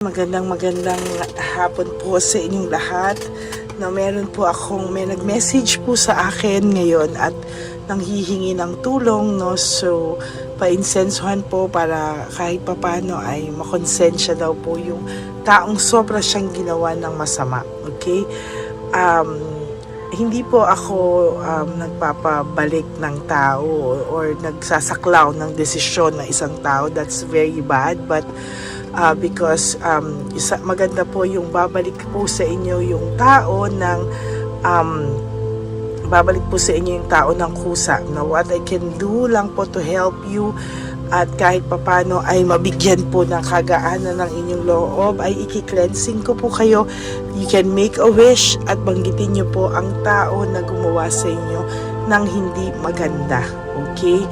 Magandang hapon po sa inyong lahat. Meron po may nag-message po sa akin ngayon at nanghihingi ng tulong, no? So, painsensuhan po para kahit papano ay makonsensya daw po yung taong sobra siyang ginawa ng masama. Okay? Hindi po ako nagpapabalik ng tao or nagsasaklaw ng desisyon ng isang tao. That's very bad. But because maganda po yung babalik po sa inyo yung tao ng kusa. Now, what I can do lang po to help you at kahit papano ay mabigyan po ng kagaanan ng inyong loob ay iki-cleansing ko po kayo. You can make a wish at banggitin nyo po ang tao na gumawa sa inyo ng hindi maganda. Okay?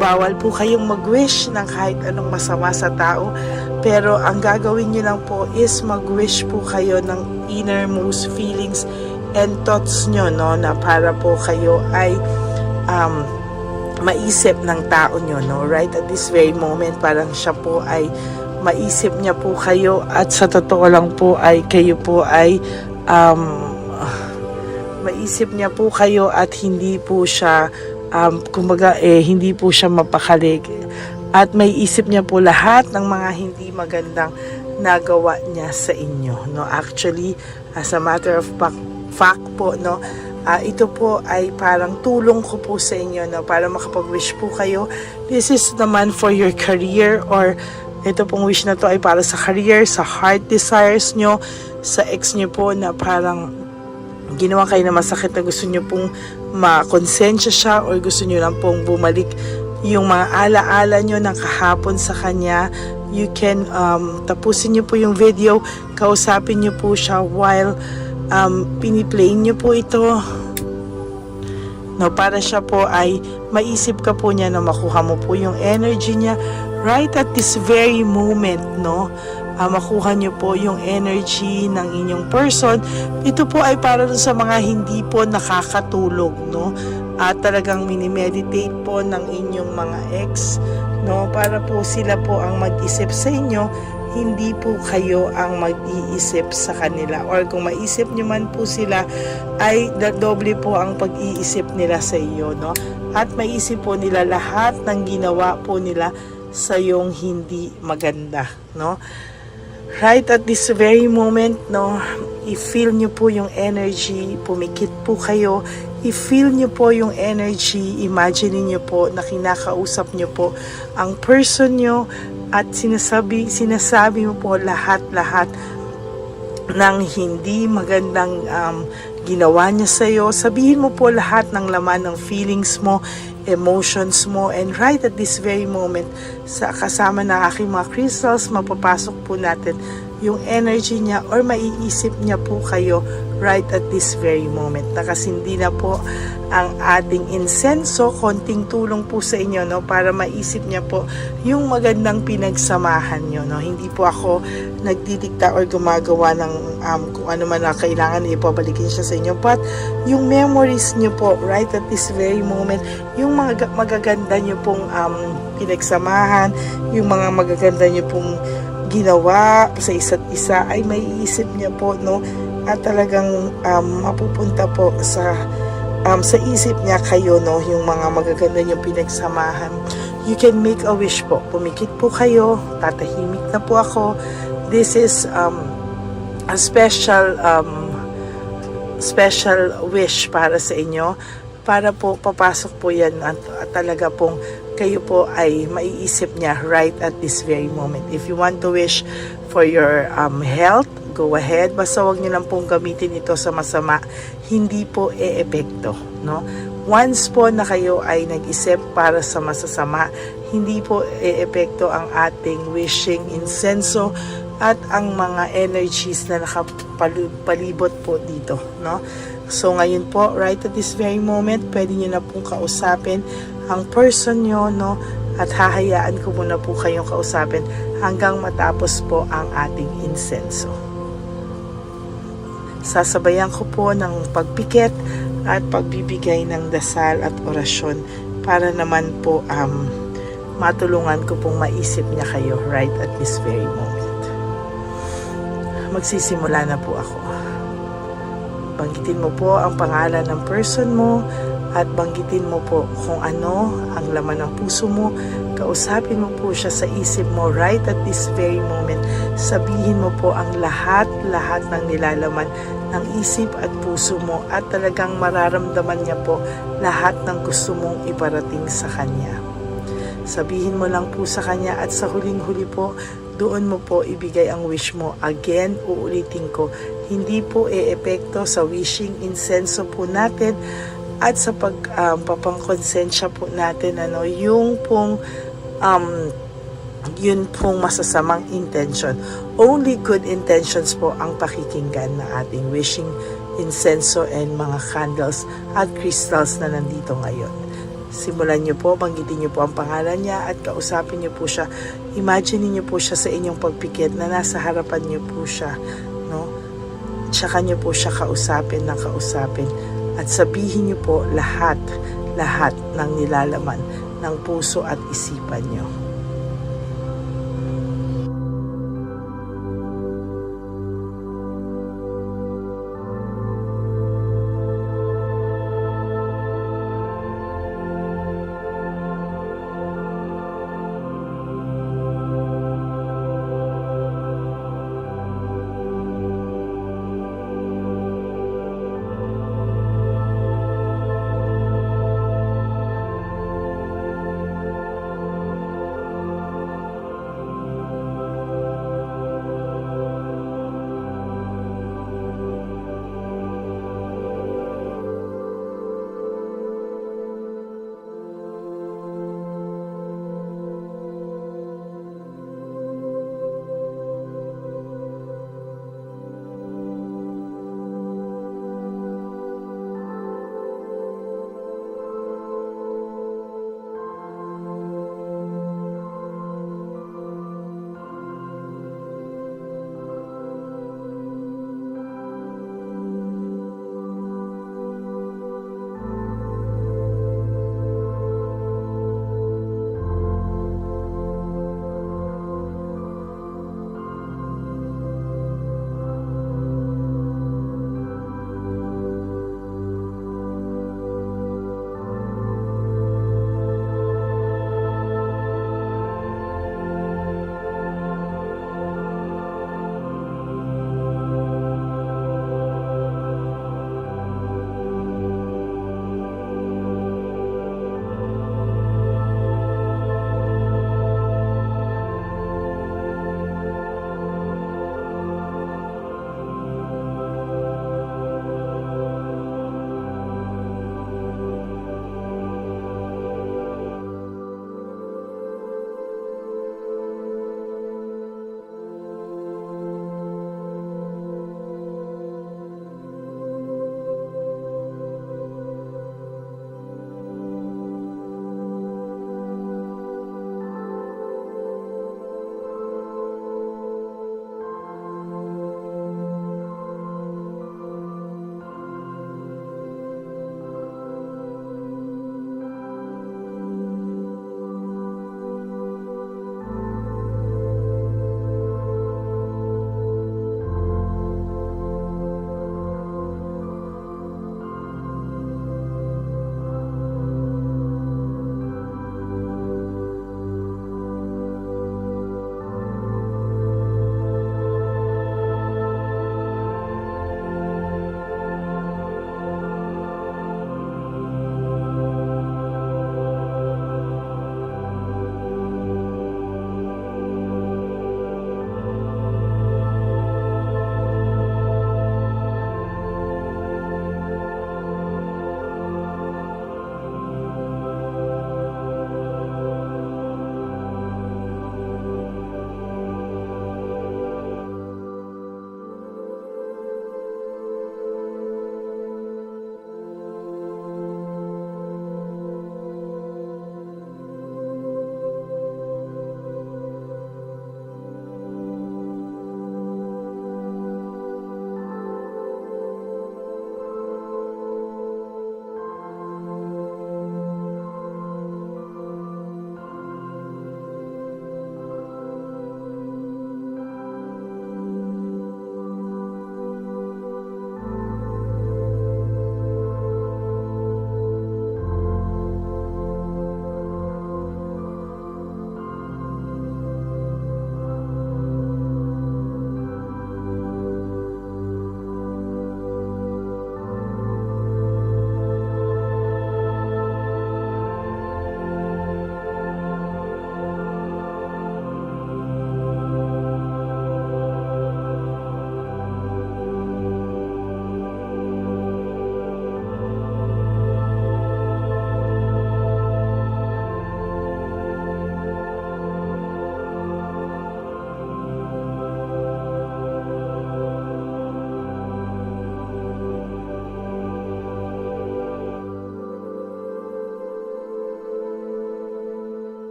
Bawal po kayong mag-wish ng kahit anong masama sa tao, pero ang gagawin nyo lang po is mag-wish po kayo ng innermost feelings and thoughts nyo, no, na para po kayo ay maisip ng tao nyo, no, right at this very moment. Parang siya po ay maisip niya po kayo at sa totoo lang po ay kayo po ay maisip niya po kayo at hindi po siya hindi po siya mapakali at may isip niya po lahat ng mga hindi magandang nagawa niya sa inyo, no. Actually, as a matter of fact po, no, ito po ay parang tulong ko po sa inyo, no, para makapag-wish po kayo. This is naman for your career, or ito pong wish na to ay para sa career, sa heart desires nyo, sa ex nyo po na parang ginawa kayo na masakit na gusto nyo pong makonsensya siya, or gusto nyo lang pong bumalik yung mga alaala nyo ng kahapon sa kanya. You can tapusin nyo po yung video, kausapin nyo po siya while piniplay nyo po ito, no, para siya po ay maisip ka po niya na makuha mo po yung energy niya right at this very moment, no. Makuha nyo po yung energy ng inyong person. Ito po ay para sa mga hindi po nakakatulog, no, at talagang minimeditate po ng inyong mga ex, no, para po sila po ang mag-isip sa inyo, hindi po kayo ang mag-iisip sa kanila. Or kung maisip nyo man po sila, ay doble po ang pag-iisip nila sa iyo, no, at maisip po nila lahat ng ginawa po nila sa yung hindi maganda, no. Right at this very moment, no, i-feel nyo po yung energy, pumikit po kayo, i-feel nyo po yung energy, imagine nyo po na kinakausap nyo po ang person nyo at sinasabi mo po lahat-lahat ng hindi magandang ginawa niya sa'yo. Sabihin mo po lahat ng laman ng feelings mo, emotions mo, and right at this very moment, sa kasama ng aking mga crystals, mapapasok po natin yung energy niya or maiisip niya po kayo right at this very moment. Nakasindi na po ang ating insenso, konting tulong po sa inyo, no, para maisip niya po yung magandang pinagsamahan nyo, no. Hindi po ako nagdidikta or gumagawa ng kung ano man na kailangan ipabalikin siya sa inyo, but yung memories nyo po right at this very moment, yung mga magaganda nyo pong pinagsamahan, yung mga magaganda nyo pong ginawa sa isa't isa ay may isip niya po, no, at talagang mapupunta po sa isip niya kayo, no, yung mga magaganda niyong pinagsamahan. You can make a wish po. Pumikit po kayo, tatahimik na po ako. This is a special wish para sa inyo, para po papasok po yan at talaga pong kayo po ay maiisip niya right at this very moment. If you want to wish for your health, go ahead. Basta wag niyo lang pong gamitin ito sa masama. Hindi po e-epekto, no? Once po na kayo ay nag-isip para sa masasama, hindi po e-epekto ang ating wishing insenso at ang mga energies na nakapalibot po dito, no? So ngayon po, right at this very moment, pwede niyo na pong kausapin ang person nyo, no, at hahayaan ko muna po kayong kausapin hanggang matapos po ang ating insenso. Sasabayan ko po ng pagpikit at pagbibigay ng dasal at orasyon para naman po matulungan ko pong maisip niya kayo right at this very moment. magsisimula na po ako. Banggitin mo po ang pangalan ng person mo at banggitin mo po kung ano ang laman ng puso mo. Kausapin mo po siya sa isip mo right at this very moment. Sabihin mo po ang lahat ng nilalaman ng isip at puso mo at talagang mararamdaman niya po lahat ng gusto mong iparating sa kanya. Sabihin mo lang po sa kanya at sa huling-huli po, doon mo po ibigay ang wish mo. Again, uulitin ko, hindi po e-epekto sa wishing insenso po natin at sa papangkonsensya po natin yung pong yun pong masasamang intention. Only good intentions po ang pakikinggan ng ating wishing insenso and mga candles at crystals na nandito ngayon. Simulan niyo po, banggitin niyo po ang pangalan niya at kausapin niyo po siya. Imagine niyo po siya sa inyong pagpikit na nasa harapan niyo po siya, no? Tsaka niyo po siya kausapin at sabihin niyo po lahat ng nilalaman ng puso at isipan niyo.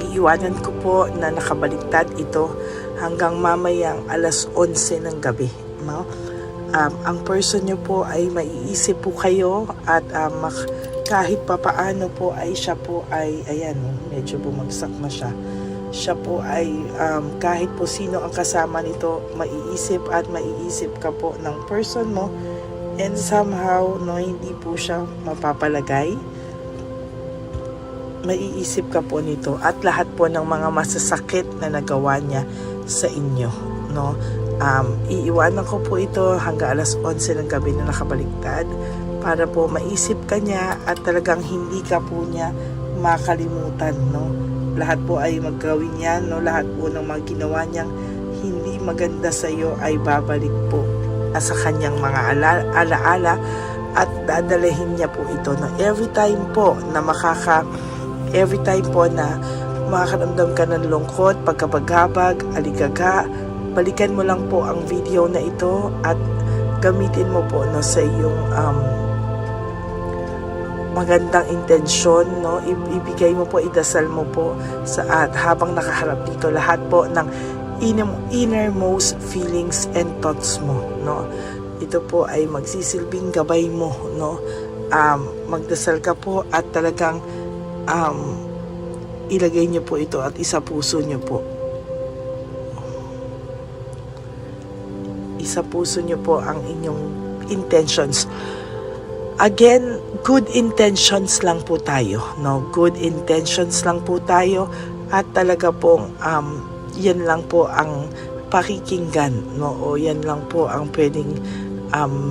iiwanan ko po na nakabaliktad ito hanggang mamayang alas 11 ng gabi, no? Ang person nyo po ay maiisip po kayo at kahit papaano po ay siya po ay, ayan, medyo bumagsak na siya. Siya po ay kahit po sino ang kasama nito, maiisip ka po ng person mo, and somehow, no, hindi po siya mapapalagay. Maiisip ka po nito at lahat po ng mga masasakit na nagawa niya sa inyo, no? Iiwanan ko po ito hanggang alas 11 ng gabi na nakabaliktad para po maisip ka niya at talagang hindi ka po niya makalimutan, no? Lahat po ay maggawin yan, no? Lahat po ng mga ginawa niyang hindi maganda sa iyo ay babalik po sa kanyang mga alaala at dadalahin niya po ito, no? Every time po na makakaramdam ka ng lungkot, pagkabagabag, aligaga, balikan mo lang po ang video na ito at gamitin mo po, no, sa iyong magandang intensyon, no? Ibigay mo po, idasal mo po at habang nakaharap dito lahat po ng innermost feelings and thoughts mo, no? Ito po ay magsisilbing gabay mo, no? Magdasal ka po at talagang ilagay niyo po ito at isapuso niyo po. Isapuso niyo po ang inyong intentions. Again, good intentions lang po tayo, no? Good intentions lang po tayo at talaga pong yan lang po ang pakikinggan, no? O yan lang po ang pwedeng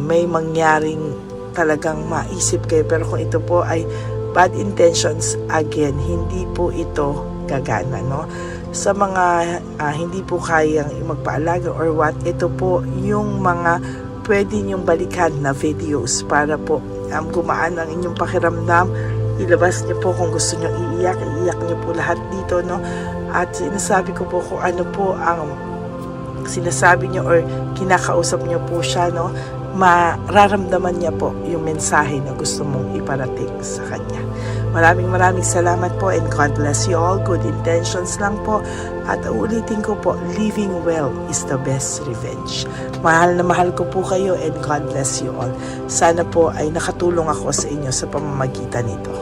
may mangyaring talagang maisip kayo. Pero kung ito po ay bad intentions, again, hindi po ito gagana, no? Sa mga hindi po kayang magpaalaga or what, ito po yung mga pwede nyong balikan na videos para po gumaan ang inyong pakiramdam. Ilabas niyo po kung gusto nyo iiyak niyo po lahat dito, no? At sinasabi ko po kung ano po ang sinasabi niyo or kinakausap niyo po siya, no? Mararamdaman niya po yung mensahe na gusto mong iparating sa kanya. Maraming salamat po and God bless you all. Good intentions lang po. At ulitin ko po, living well is the best revenge. Mahal na mahal ko po kayo and God bless you all. Sana po ay nakatulong ako sa inyo sa pamamagitan nito.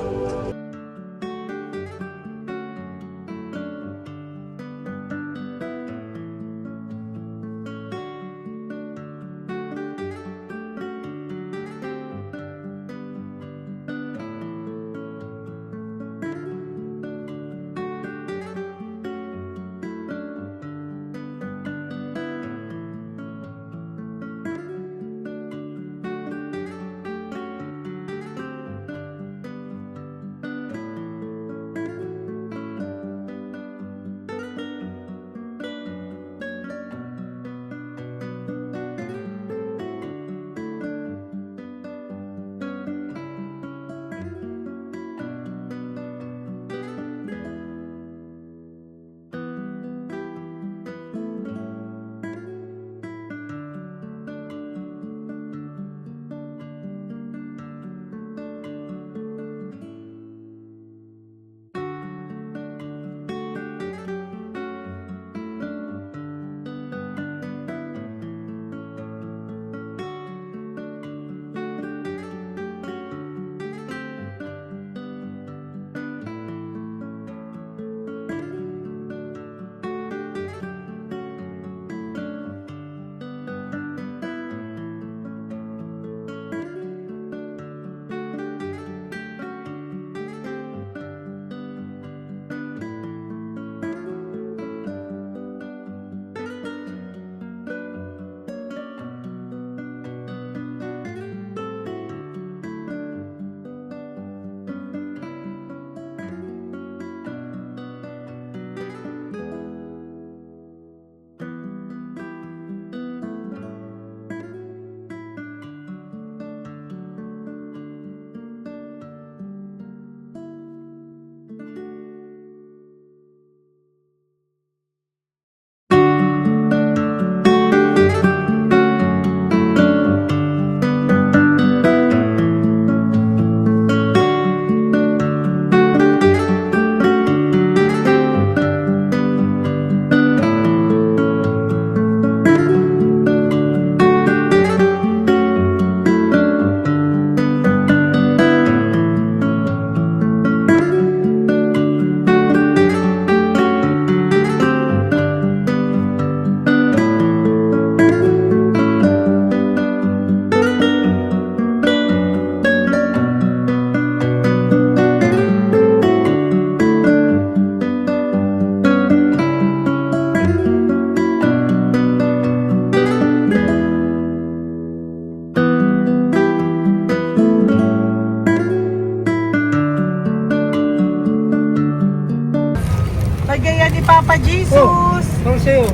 Jesus. Ito sa'yo.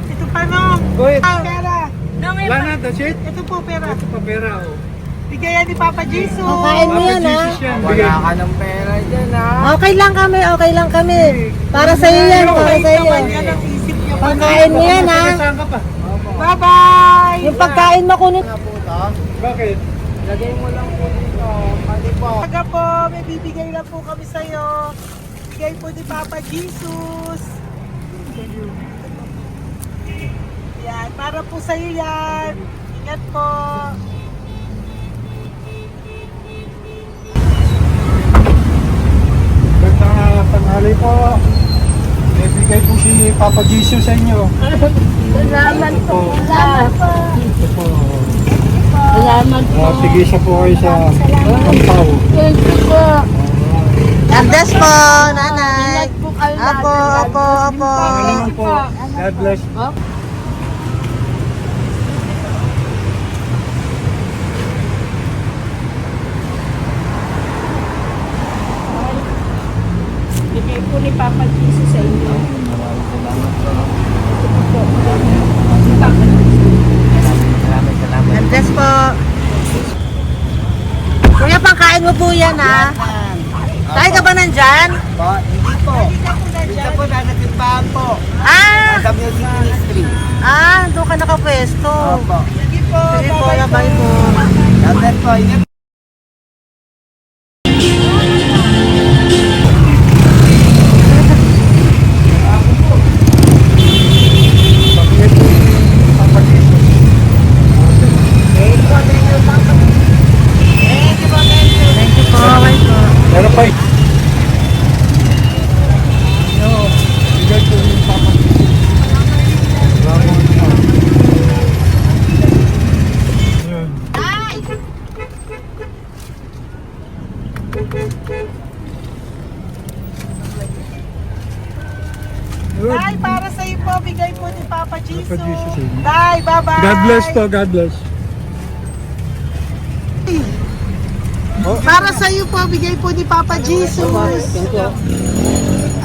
Ito pa nung. Go ahead. Pera. Wala na, that's it. Ito po pera. Ito pa pera, oh. Bigayan ni Papa Jesus. Kain mo yan, ha? Jesus yan. Bigay. Wala ka ng pera dyan, ha? Okay lang kami, okay lang kami. Para sa iyo yan, para sa iyo. Naman yan ang isip niya. Pagkain mo yan, ha? Saan ka pa? Bye-bye. Yung pagkain mo kunin. Nga po ito. Bakit? Lagay mo lang po dito. Pati po. Taga po, may bibigay lang po kami sa'yo. Bigay po ni Papa Jesus. Yan, para po sa'yo yan. Ingat po. Gandang tanghali po. May bigay po si Papa Jesus sa inyo. Salamat po. Salamat po. Ito po. Salamat po. Tigisa po kayo sa Pampaw. Thank you po. God bless po, nanay. Apo, apo, apo. Pangalaman po. God bless. Bigay po ni Papa Jesus sa inyo. Salamat. God bless po. Kuya, pangkain mo po yan, ha? Tayo ka ba nandyan? Po, hindi po. Dito po, nanatimbahan po. Ah! Sa Music Ministry. Doon ka nakapwesto. Opo. Sige po, Sige po, labay po. God bless po. Ingat. Pabigay po ni Papa Jesus. Thank you po, bye po. Meron pa yun. Bigay po ni Papa Jesus. Salamat po. Yun. Yun. Tay, para sa iyo po, bigay po ni Papa Jesus. Papa Jesus, eh. Tay, bye-bye. God bless po, God bless. Para sa iyo po, bigay po ni Papa Jesus.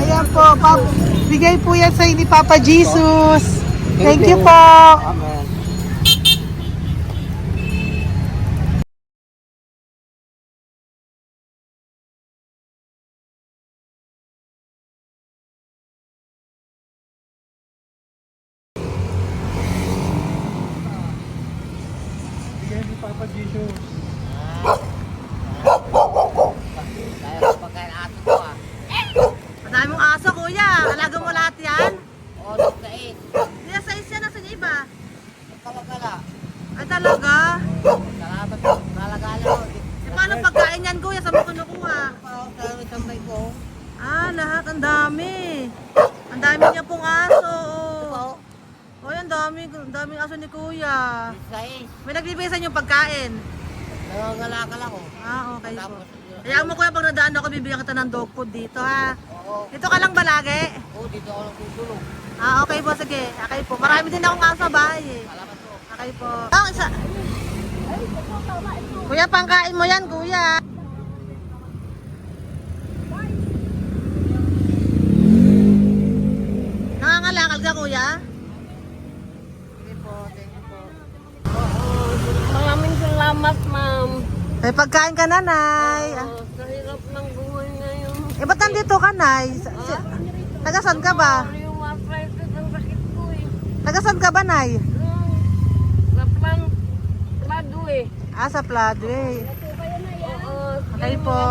Ayan po, bigay po yan sa ni Papa Jesus. Thank you po. Amen. Bigay ni Papa Jesus. Kaya pagkain ato ko, ah. Madami mong aso, kuya. Alaga mo lahat yan? O, sa 8. Hindi, sa isya, nasa niya iba. Kalagala. Ay, talaga? Salamat po. Kalagala ko. Paano pagkain yan, kuya? Saan mo kinukuha? Sa tambay ko. Lahat. Ang dami. Ang dami niya pong aso. Po. Oy, ang daming aso ni kuya. Sa 8. May nagbibigay sa inyo pagkain. Nangangalakal ako. Okay po. Tapos, Kaya mo kuya, pag nadaan ako, bibigyan kita ng dog food dito, ha? oo. Dito ka lang ba lagi? Oo, dito ako lang tutulog. Okay po, sige. Okay po. Marami din akong aso sa bahay, eh. Salamat po. Okay po. Isa. Kuya, pangkain mo yan, kuya. Nangangalakal ka, kuya? Sige po, thank you po. Maraming salamat, ma'am. May pagkain ka, nanay. Sa hirap ng buhay ngayon. Ba't nandito ka, nay? Tagasan ka ba? Yung arthritis ang sakit ko eh. Tagasan ka ba, nay? Sa plado eh. Sa Pladway. Oo. Okay po.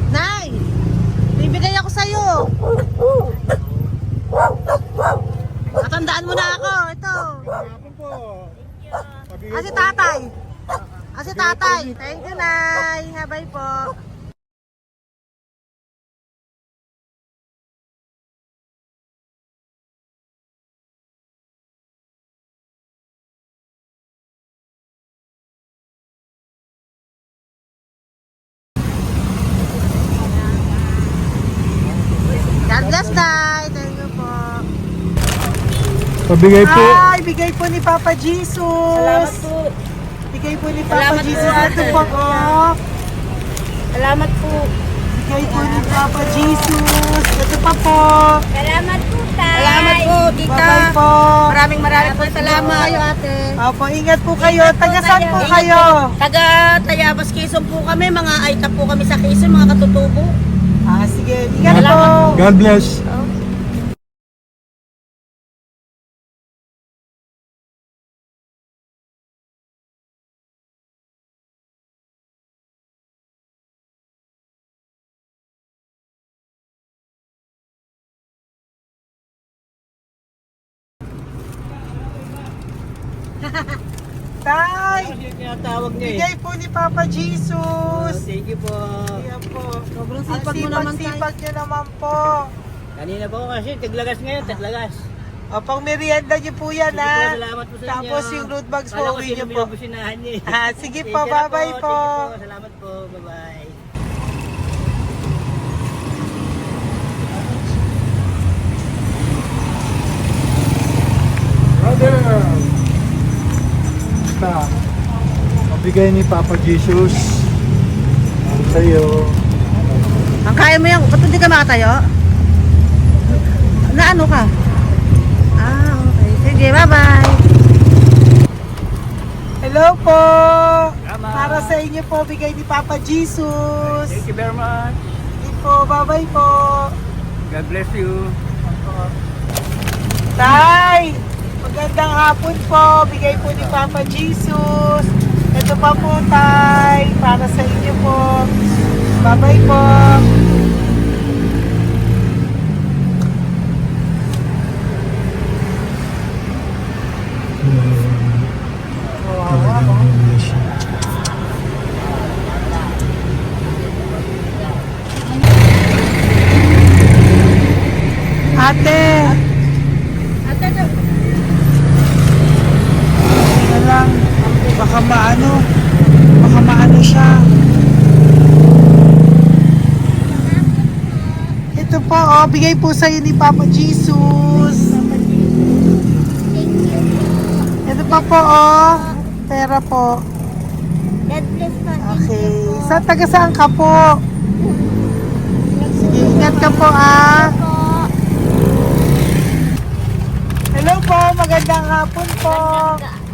Nay! Bibigay ako sa'yo. Natandaan mo na ako. Ito. Ako po. Pabigay Si po. tatay. Si tatay. Thank you, Nay. Habay po. God bless, Nay. Thank you po. Pabigay po. Ay, bigay po ni Papa Jesus. Salamat po. Bigay po ni Papa Salamat po, Jesus. Ito ate. po po. Salamat po. Bigay po ni Papa Jesus. Ito pa po. Salamat po, tay. Salamat po, tita. Bye-bye po. Maraming po salamat. Kayo, ate. Opo, ingat po kayo. Taga saan po kayo? Taga Tayabas, Quezon po kami. Mga aita po kami sa Quezon, mga katutubo. Sige, ingat po. God bless. Tay, Tinatawag niya eh. bigay po ni Papa Jesus. Thank you po. Ayan po. Sobrang Ang sipag mo naman, tay. sipag nyo naman po. Kanina po kasi, taglagas ngayon, taglagas. O, pang merienda nyo po yan, Sige po, ha? salamat po sa inyo. Tapos yung road bags po, Kala ko uwi sino nyo may po. nabusinahan niya eh. Sige Thank po, you na bye-bye po. Thank you po. Salamat po. Bye-bye. Brother! Basta, mabigay ni Papa Jesus. Ang sa'yo. Ang kaya mo yan. Ba't hindi ka makatayo? Na ano ka? Okay. Sige, bye-bye. Hello po. Tama. Para sa inyo po, bigay ni Papa Jesus. Thank you very much. Sige po, bye-bye po. God bless you. Tay, magandang hapon po. Bigay po ni Papa Jesus. Ito pa po, Tay. Para sa inyo po. Bye-bye po. Ate. Ito lang. Baka maano siya. Ito po, bigay po sa'yo ni Papa Jesus. Ito pa po, pera po. God bless po. Okay. Taga saan ka po? Sige, ingat ka po, Hello po, magandang hapon po.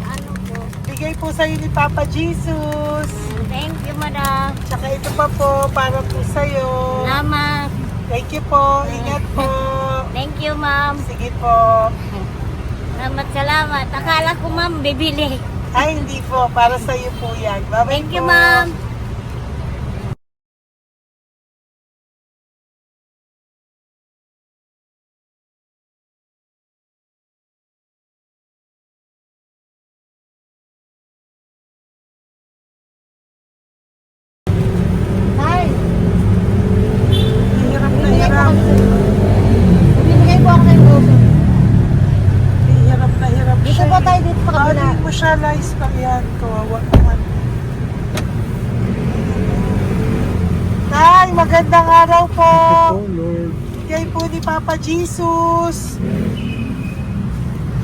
Ano po? Bigay po sa'yo ni Papa Jesus. Thank you, madam. Tsaka ito pa po, para po sa'yo. Salamat. Thank you po, ingat po. Thank you, ma'am. Sige po. Salamat. Akala ko, ma'am, bibili. Ay, hindi po, para sa'yo po yan. Bye-bye Thank you, po. ma'am. Hirap na hirap. Bibigay po ako ng uso. Hirap na hirap Dito siya. po tayo, dito sa kabila. Bawalin mo siya, lies pa yan. Kawawa naman. Tay, magandang araw po. Oh, Lord. Bigay po ni Papa Jesus.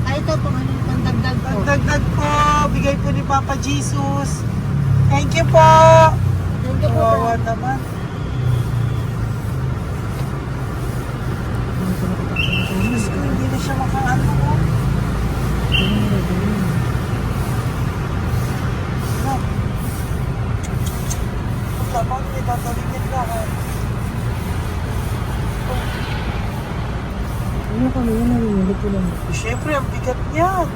Ito po, ano, pantagdag po. Dagdag po, bigay po ni Papa Jesus. Thank you po. Thank you po. Kawawa naman. Diyos ko, hindi na siya makaano ko. Tama, hindi tataligid na ako. Ano kami yan, narinig ko lang. Siyempre, ang bigat niyan.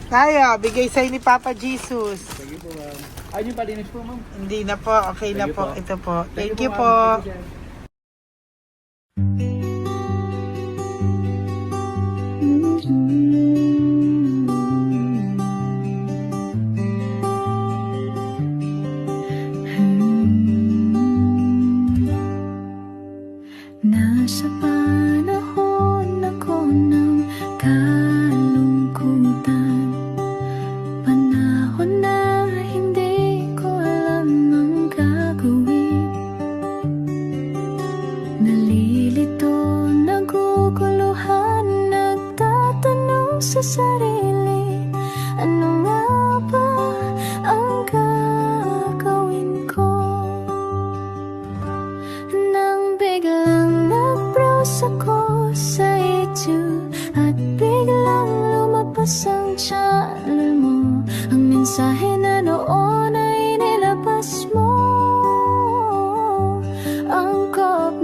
Kaya, bigay sa'yo ni Papa Jesus. Thank you po, ma'am. Ayun yung palinis po, ma'am. Hindi na po, okay na Thank you po. po. Ito po. Thank you ma'am. po. Thank you, sir. Nasa panahon ako ng kalungkutan, panahon na hindi ko alam ang gagawin. tanong sa sarili, ano nga ba ang gagawin ko? Nang biglang nag-browse ako sa YouTube at biglang lumabas ang channel mo. Ang mensahe na noon ay nilabas mo, angkop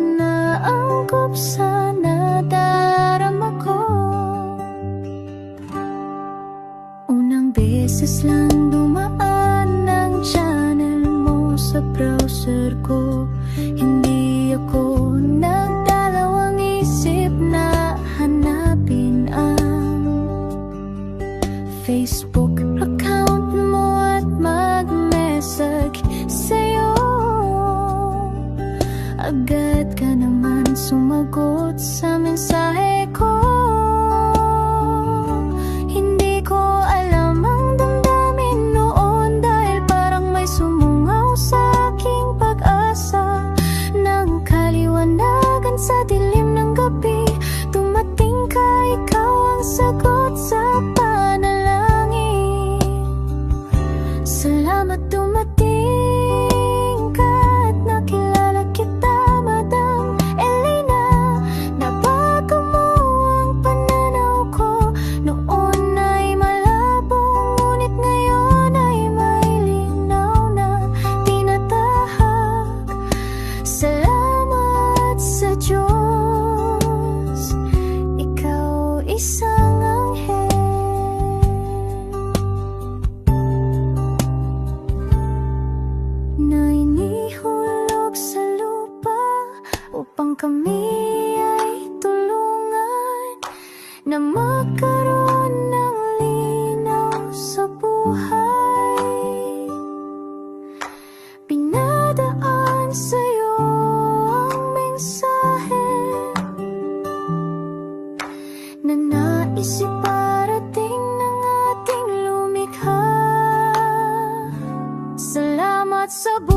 sa nadarama ko. Unang beses lang dumaan ang channel mo sa browser ko. Hindi ako nagdalawang isip na hanapin ang Facebook account mo at mag-message sa'yo. Agad ka naman sumagot sa mensahe ko. Hindi ko alam ang damdamin noon, dahil parang may sumungaw sa aking pag-asa. Nang kaliwanagan sa dilim ng gabi, dumating ka, ikaw ang sagot sa panalangin. Salamat dumating ka at nakilala kita, Madam Elena. Nabago mo ang pananaw ko. Noon ay malabo, ngunit ngayon ay may linaw na tinatahak. Salamat sa Diyos, ikaw isang anghel na inihulog sa lupa upang kami ay tulungan na magkaroon ng linaw sa buhay. Pinadaan sa'yo ang mensahe na nais iparating ng ating lumikha. Salamat sa buhay.